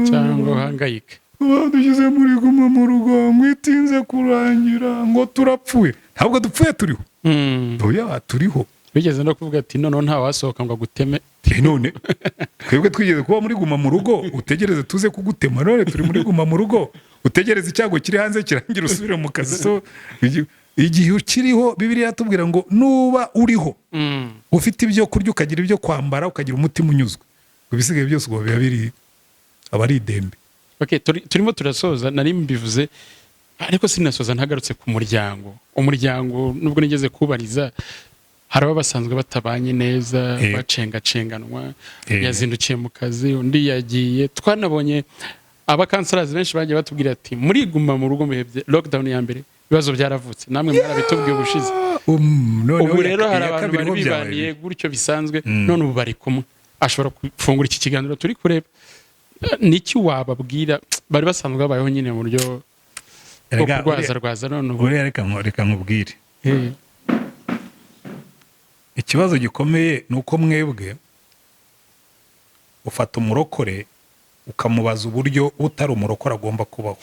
cyangwa uhangayike, dushyize muri guma mu rugo mwitinze kurangira ngo turapfuye. Ntabwo dupfuye, turiho. Oya, turiho. Bigeze no kuvuga ati none nta wasohoka ngo aguteme. None twebwe twigeze kuba muri guma mu rugo utegereze tuze kugutema, none turi muri guma mu rugo utegereze icyago kiri hanze kirangira usubire mu kazi. So igihe ukiriho Bibiliya iratubwira ngo nuba uriho ufite ibyo kurya ukagira ibyo kwambara ukagira umutima unyuzwe, ibisigaye byose ngo biba biri abari idembe. Okay, turimo turasoza, nari mbivuze ariko sinasoza ntagarutse ku muryango. Umuryango nubwo nigeze kubariza, haraba basanzwe batabanye neza, bacengacenganwa, yazindukiye mu kazi undi yagiye. Twanabonye abakansarazi benshi bagiye batubwira ati muri guma mu rugo muhebye lockdown ya mbere ibibazo byaravutse, namwe mwarabitubwiye ubushize. Ubu rero hari abantu bari bibaniye gutyo bisanzwe, none ubu bari kumwe. Ashobora gufungura iki kiganiro turi kureba, niki wababwira? Bari basanzwe babayeho nyine mu buryo bwo kurwaza none ubu. Reka nkubwire, ikibazo gikomeye ni uko mwebwe ufata umurokore ukamubaza uburyo utari umurokore agomba kubaho.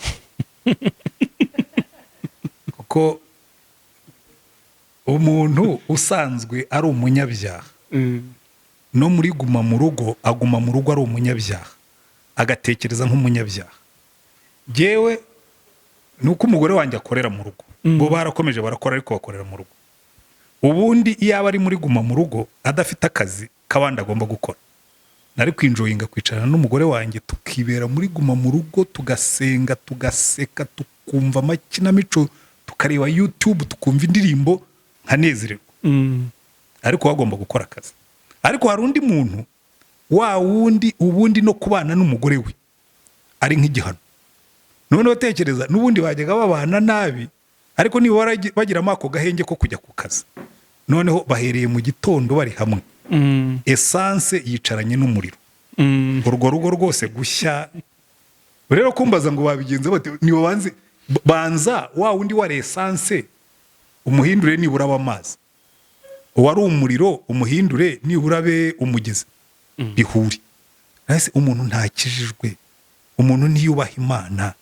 Kuko umuntu usanzwe ari umunyabyaha no muri guma mu rugo aguma mu rugo ari umunyabyaha. agatekereza nk'umunyabyaha. Jewe nuko umugore wanjye akorera mu rugo, bo barakomeje barakora ariko bakorera mu rugo. Ubundi iyo aba ari muri guma mu rugo adafite akazi kabandi agomba gukora, nari kwinjoyinga kwicarana n'umugore wanjye tukibera muri guma mu rugo, tugasenga, tugaseka, tukumva amakinamico, tukareba YouTube, tukumva indirimbo nkanezererwa. Ariko wagomba gukora akazi. Ariko hari undi muntu wa wundi ubundi no kubana n'umugore we ari nk'igihano. None batekereza n'ubundi bajyaga babana nabi, ariko niba bagira amako gahenge ko kujya ku kazi. Noneho bahereye mu gitondo bari hamwe. Essence yicaranye n'umuriro. Urwo rugo rwose gushya. Rero kumbaza ngo babigenza bate, nibo banza wa wundi wa essence umuhindure nibura w'amazi. Uwari umuriro umuhindure nibura be umugezi. Bihuri. Nase umuntu ntakijijwe. Umuntu niyubaha Imana.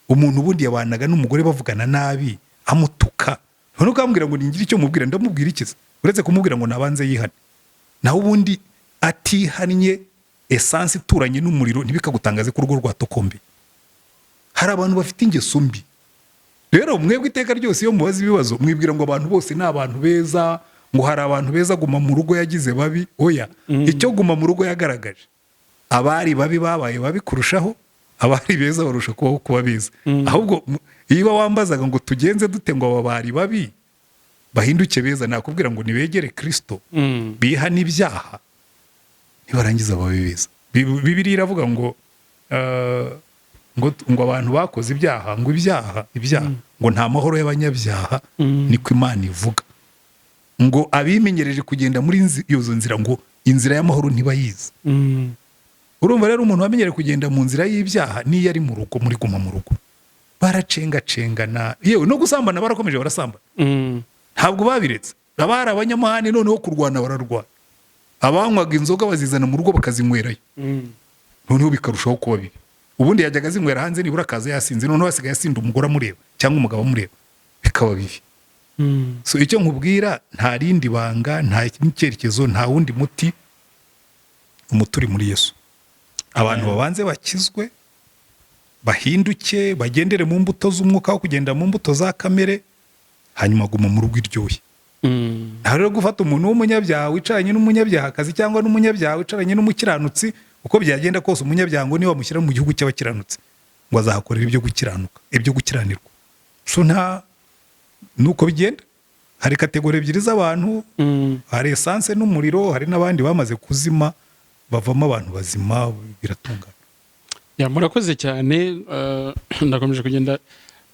Umuntu ubundi yabanaga n'umugore bavugana nabi, amutuka. None ukambwira ngo ningire icyo mubwira, ndamubwira ikiza. Uretse kumubwira ngo nabanze yihane. Naho ubundi atihannye, essence ituranye n'umuriro ntibikagutangaze ku rugo rwatokombe. Hari abantu bafite ingeso mbi. Rero mwebwe iteka ryose iyo mubaza ibibazo mwibwira ngo abantu bose ni abantu beza, ngo hari abantu beza guma mu rugo yagize babi. Oya, icyo guma mu rugo yagaragaje, abari babi babaye babi kurushaho, abari beza barusha kuba beza. Ahubwo iyo wambazaga ngo tugenze dute ngo aba bari babi bahinduke beza, nakubwira ngo nibegere Kristo, bihana ibyaha, nibarangiza babe beza. Bibiliya iravuga ngo ngo abantu bakoze ibyaha, ngo ibyaha ngo nta mahoro y'abanyabyaha, niko Imana ivuga. Ngo abimenyereje kugenda muri iyo nzira, ngo inzira y'amahoro ntibayizi. Urumva rero umuntu wamenyere kugenda mu nzira y'ibyaha niyo ari mu rugo, muri guma mu rugo baracengacengana, yewe no gusambana barakomeje barasambana. Ntabwo babiretse. Abari abanyamahane noneho kurwana bararwana. Abanywaga inzoga bazizana mu rugo bakazinywerayo. Noneho bikarushaho kuba bibi. Ubundi yajyaga zinywera hanze nibura akaza yasinze, noneho asigaye asinda umugore amureba cyangwa umugabo amureba, bikaba bibi. So icyo nkubwira, nta rindi banga, nta cyerekezo, nta wundi muti, umuturi muri Yesu. Abantu babanze bakizwe, bahinduke, bagendere mu mbuto z'umwuka wo kugenda mu mbuto za kamere, hanyuma guma mu rugo iryoye. Nta rero gufata umuntu w'umunyabyaha wicaranye n'umunyabyaha kazi cyangwa n'umunyabyaha wicaranye n'umukiranutsi, uko byagenda kose umunyabyaha ngo niba bamushyira mu gihugu cy'abakiranutsi ngo azahakorera ibyo gukiranuka, ibyo gukiranirwa. So nta nuko bigenda. Hari kategori ebyiri z'abantu, hari essence n'umuriro, hari n'abandi bamaze kuzima bavamo abantu bazima, biratungana. Ya murakoze cyane. Ndakomeje kugenda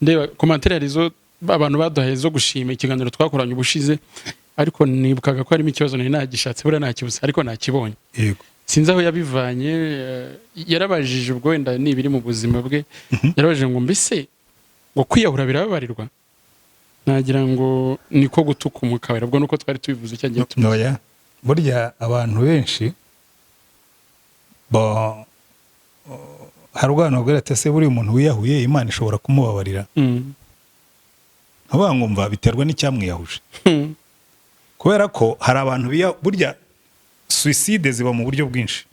ndeba commentaire arizo abantu baduhaye zo gushima ikiganiro twakoranye ubushize, ariko nibukaga ko harimo ikibazo nari nagishatse bura nakibuze, ariko nakibonye. Yego. Sinzi aho yabivanye. Yarabajije ubwo wenda nibiri mu buzima bwe, yarabajije ngo mbese ngo kwiyahura birababarirwa. Nagira ngo niko gutuka umukabera, ubwo nuko twari tubivuze cyagiye Oya, burya abantu benshi hari ubwana bwira ati ese buri umuntu wiyahuye Imana ishobora kumubabarira. Nkaba ngumva biterwa n'icyamwiyahuje. Kubera ko hari abantu burya suicide ziba mu buryo bwinshi.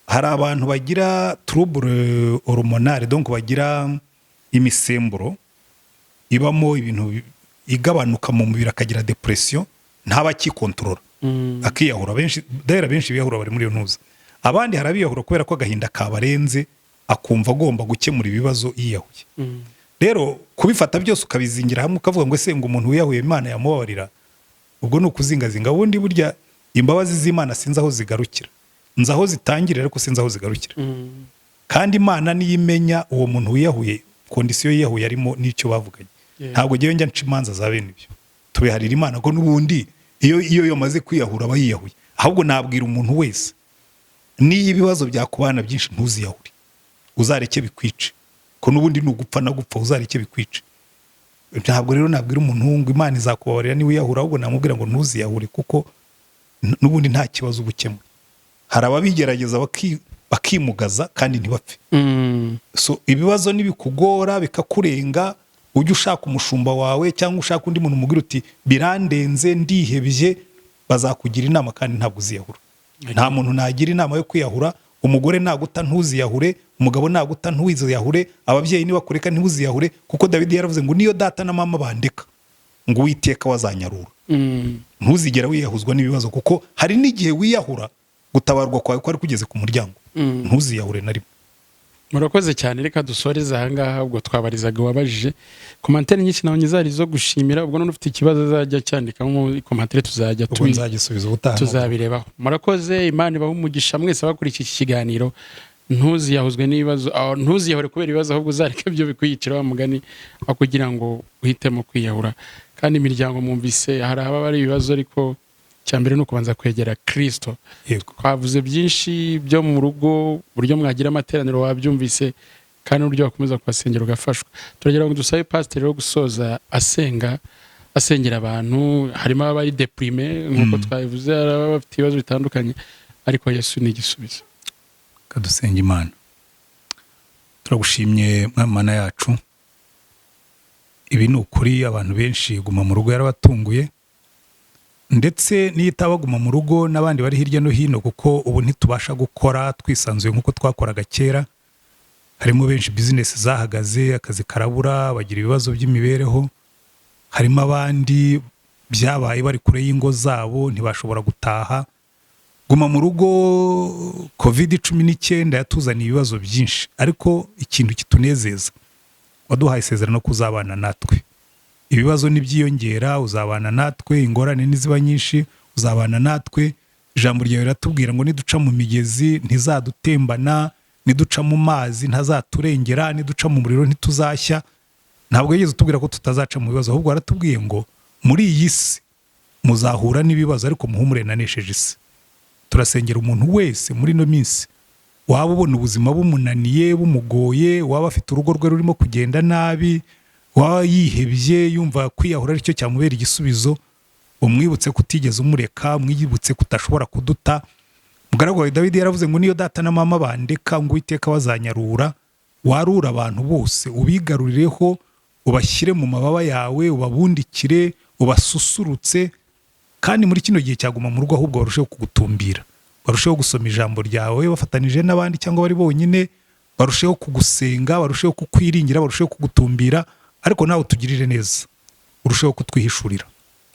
Hari abantu bagira trouble hormonale, donc bagira imisemburo ibamo ibintu igabanuka mu mubiri, akagira depression, ntaba kikontrola, akiyahura. Benshi biyahura bari muri iyo ntuza. Abandi harabiyahura kubera ko agahinda kabarenze, akumva agomba gukemura ibibazo yiyahuye. Rero kubifata byose ukabizingira hamwe ukavuga ngo ese ngo umuntu wiyahuye Imana yamubabarira, ubwo ni ukuzingazinga. Ubundi burya imbabazi z'Imana sinzi aho zigarukira, nzi aho zitangirira ariko sinzi aho zigarukira. Kandi Imana niyo imenya uwo muntu wiyahuye kondisiyo yiyahuye arimo n'icyo bavuganye. Ntabwo ngewe njya nca imanza za bene ibyo, tubiharira Imana ko n'ubundi iyo yamaze kwiyahura aba yiyahuye. Ahubwo nabwira umuntu wese, niyo ibibazo byakubana byinshi ntuziyahure, uzareke bikwice, ko n'ubundi nugupfa na gupfa uzareke bikwice. Ntabwo rero nabwira umuntu ngo Imana izakubabarira niwe yahura, ahubwo namubwira ngo ntuziyahure kuko n'ubundi nta kibazo ubukemwe. Hari ababigerageza bakimugaza kandi ntibapfe. So ibibazo nibikugora bikakurenga, ujye ushaka umushumba wawe cyangwa ushaka undi muntu umubwira uti birandenze ndihebye, bazakugira inama kandi ntabwo uziyahura. Nta muntu nagira inama yo kwiyahura umugore naguta ntuziyahure, umugabo naguta ntuziyahure, ababyeyi nibakureka ntibuziyahure, kuko Dawidi yaravuze ngo niyo data na mama bandeka ngo Uwiteka wazanyarura. Ntuzigera wiyahuzwa n'ibibazo, kuko hari n'igihe wiyahura gutabarwa kwawe ko ari kugeze ku muryango. Ntuziyahure na rimwe. Murakoze cyane, reka dusoreze ahangaha. Ubwo twabarizaga wabajije komantere nyinshi naho nyizari zo gushimira. Ubwo none ufite ikibazo azajya cyandika mu komantere, tuzajya tuzagisubiza ubutaha, tuzabirebaho. Murakoze, Imana ibahe umugisha mwese abakurikiye iki kiganiro. Ntuziyahuzwe n'ibibazo, ntuziyahure kubera ibibazo, ahubwo uzareke byo bikwiyicira wa mugani, aho kugira ngo uhitemo kwiyahura. Kandi imiryango mwumvise hari ababa ari ibibazo, ariko cyambere no kubanza kwegera Kristo. Twavuze byinshi byo mu rugo, buryo mwagira amateraniro wabyumvise, kandi uburyo wakomeza kubasengera ugafashwa. Turagira ngo dusabe pastor rero gusoza asengera abantu. Harimo abari deprime nkuko twabivuze, ababa bafite ibibazo bitandukanye, ariko Yesu ni igisubizo. Kadusenga. Imana, turagushimye Mana yacu. Ibi ni ukuri, abantu benshi guma mu rugo yarabatunguye, ndetse n'iyitabaguma mu rugo n'abandi bari hirya no hino, kuko ubu ntitubasha gukora twisanzuye nk'uko twakoraga kera. Harimo benshi business zahagaze, akazi karabura, bagira ibibazo by'imibereho. Harimo abandi byabaye bari kure y'ingo zabo, ntibashobora gutaha. Guma mu rugo, COVID-19 yatuzaniye ibibazo byinshi, ariko ikintu kitunezeza, waduhaye isezerano ko uzabana natwe. Ibibazo nibyiyongera, uzabana natwe. Ingorane niziba nyinshi, uzabana natwe. Ijambo ryawe riratubwira ngo niduca mu migezi ntizadutembana, niduca mu mazi ntazaturengera, niduca mu muriro ntituzashya. Ntabwo yigeze utubwira ko tutazaca mu bibazo, ahubwo aratubwiye ngo muri iyi si muzahura n'ibibazo, ariko muhumure nanesheje isi. Turasengera umuntu wese muri no minsi waba ubona ubuzima bumunaniye, bumugoye, waba afite urugo rwe rurimo kugenda nabi, waba yihebye yumva kwiyahura aricyo cyamubera igisubizo, umwibutse kutigeze umureka, mwibutse kutashobora kuduta. Mugaragu wa Dawidi yaravuze ngo niyo data na mama bandeka ngo Uwiteka wazanyarura. Warura abantu bose, ubigarurireho, ubashyire mu mababa yawe, ubabundikire, ubasusurutse. Kandi muri kino gihe cyaguma mu rugo, ahubwo barusheho kugutumbira, barusheho gusoma ijambo ryawe bafatanije n'abandi cyangwa bari bonyine, barusheho kugusenga, barusheho kukwiringira, barusheho kugutumbira. Ariko nawe tugirire neza, urusheho kutwihishurira.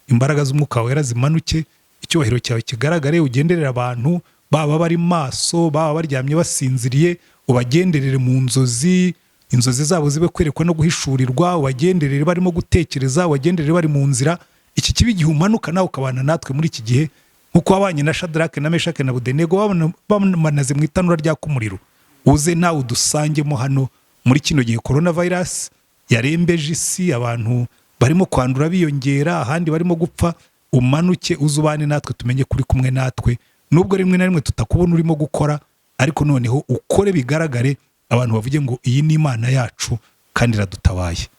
Imbaraga z'umwuka wera zimanuke, icyubahiro cyawe kigaragare, ugenderera abantu, baba bari maso, baba baryamye basinziriye, ubagenderere mu nzozi, inzozi zabo zibe kwerekwa no guhishurirwa, ubagenderere barimo gutekereza, ubagenderere bari mu nzira. Iki kibi gihe umanuka nawe ukabana natwe muri iki gihe, nkuko wabanye na Shadrake na Meshake na Abedenego bamanaze mu itanura ryaka umuriro. Uze nawe udusangemo hano muri kino gihe coronavirus yarembeje isi, abantu barimo kwandura biyongera, ahandi barimo gupfa. Umanuke uzubane natwe, tumenye kuri kumwe natwe, nubwo rimwe na rimwe tutakubona urimo gukora, ariko noneho ukore bigaragare, abantu bavuge ngo iyi ni Imana yacu kandi iradutabaye.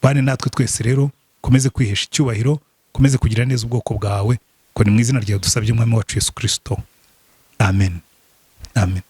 Bane natwe twese rero, komeze kwihesha icyubahiro, komeze kugira neza ubwoko bwawe, ko ni mu izina ryawe dusabye Umwami wacu Yesu Kristo. Amen. Amen.